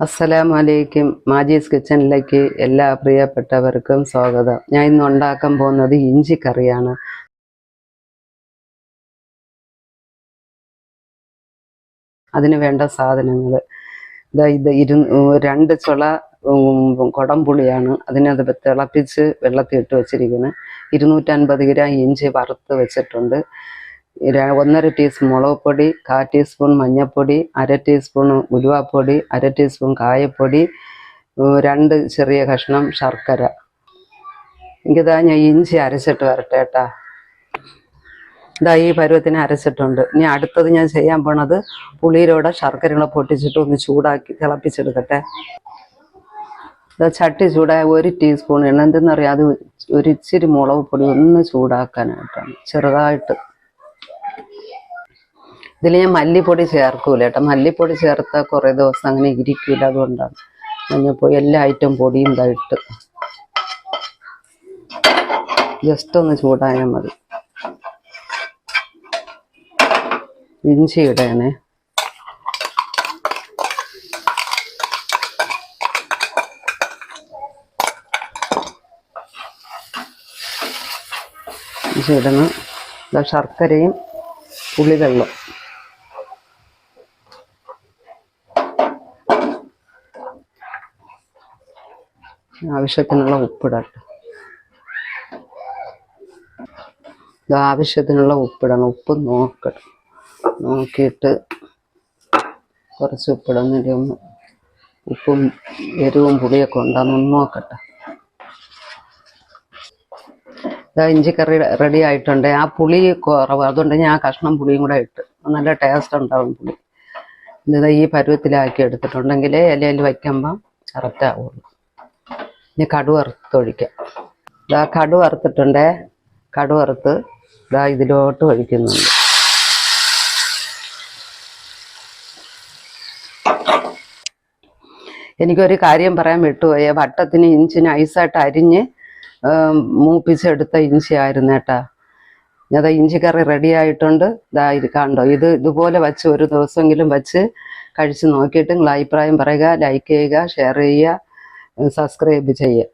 അസ്സലാമു അലൈക്കും. മാജീസ് കിച്ചണിലേക്ക് എല്ലാ പ്രിയപ്പെട്ടവർക്കും സ്വാഗതം. ഞാൻ ഇന്ന് ഉണ്ടാക്കാൻ പോകുന്നത് ഇഞ്ചി കറിയാണ്. അതിന് വേണ്ട സാധനങ്ങൾ ഇത് 2 ചുള കുടംപുളിയാണ്. അതിനത് തിളപ്പിച്ച് വെള്ളത്തിൽ ഇട്ട് വെച്ചിരിക്കുന്നത്. 250 ഗ്രാം ഇഞ്ചി വറുത്ത് വെച്ചിട്ടുണ്ട്. 1.5 ടീസ്പൂൺ മുളക് പൊടി, 1/4 ടീസ്പൂൺ മഞ്ഞൾപ്പൊടി, 1/2 ടീസ്പൂൺ ഉലുവാപ്പൊടി, 1/2 ടീസ്പൂൺ കായപ്പൊടി, 2 ചെറിയ കഷ്ണം ശർക്കര. എനിക്കിതാ ഞാൻ ഇഞ്ചി അരച്ചിട്ട് വരട്ടെ കേട്ടാ. ഇതാ ഈ പരുവത്തിന് അരച്ചിട്ടുണ്ട്. ഇനി അടുത്തത് ഞാൻ ചെയ്യാൻ പോണത് പുളിയിലൂടെ ശർക്കരകളെ പൊട്ടിച്ചിട്ട് ഒന്ന് ചൂടാക്കി തിളപ്പിച്ചെടുക്കട്ടെ. ഇതാ ചട്ടി ചൂടായ 1 ടീസ്പൂൺ എണ്ണ. എന്തെന്നറിയാം, അത് ഒരു ഇച്ചിരി മുളക് പൊടി ഒന്ന് ചൂടാക്കാനായിട്ടാണ്, ചെറുതായിട്ട്. ഇതിൽ ഞാൻ മല്ലിപ്പൊടി ചേർക്കൂല കേട്ടോ. മല്ലിപ്പൊടി ചേർത്താൽ കുറേ ദിവസം അങ്ങനെ ഇരിക്കൂല, അതുകൊണ്ടാണ്. മഞ്ഞൾപ്പൊടി എല്ലാ ഐറ്റം പൊടിയും ഇതായിട്ട് ജസ്റ്റ് ഒന്ന് ചൂടായാൽ മതി. ഇഞ്ചി ഇടണേ. ഇഞ്ചി ഇടണം. ശർക്കരയും പുളിവെള്ളം. ആവശ്യത്തിനുള്ള ഉപ്പിടട്ടെ. ആവശ്യത്തിനുള്ള ഉപ്പിടണം. ഉപ്പ് നോക്കിയിട്ട് കുറച്ച് ഉപ്പിടുന്നില്ല. ഒന്ന് ഉപ്പും എരിവും പുളിയൊക്കെ ഉണ്ടാകുന്നൊന്ന് നോക്കട്ടെ. ഇഞ്ചി കറി റെഡി ആയിട്ടുണ്ട്. ആ പുളി കുറവ്, അതുകൊണ്ട് ഞാൻ ആ കഷ്ണം പുളിയും കൂടെ ഇട്ട്. നല്ല ടേസ്റ്റ് ഉണ്ടാവും പുളി. ഇതാ ഈ പരുവത്തിലാക്കി എടുത്തിട്ടുണ്ടെങ്കിൽ ഇലയിൽ വയ്ക്കുമ്പം കറക്റ്റ് ആവുള്ളൂ. ഇനി കടു വറുത്തൊഴിക്കാം. ഇതാ കടു വറുത്തിട്ടുണ്ടേ. കടു വറുത്ത് ഇതാ ഇതിലോട്ട് ഒഴിക്കുന്നുണ്ട്. എനിക്കൊരു കാര്യം പറയാൻ വിട്ടുപോയേ. വട്ടത്തിന് ഇഞ്ചി നൈസായിട്ട് അരിഞ്ഞ് മൂപ്പിച്ചെടുത്ത ഇഞ്ചി ആയിരുന്നു കേട്ടാ. അതാ ഇഞ്ചി കറി റെഡി ആയിട്ടുണ്ട്. ഇതാ ഇത് കണ്ടോ. ഇതുപോലെ വച്ച് ഒരു ദിവസമെങ്കിലും വച്ച് കഴിച്ച് നോക്കിയിട്ട് നിങ്ങൾ അഭിപ്രായം പറയുക, ലൈക്ക് ചെയ്യുക, ഷെയർ ചെയ്യുക, സബ്സ്ക്രൈബ് ചെയ്യുക.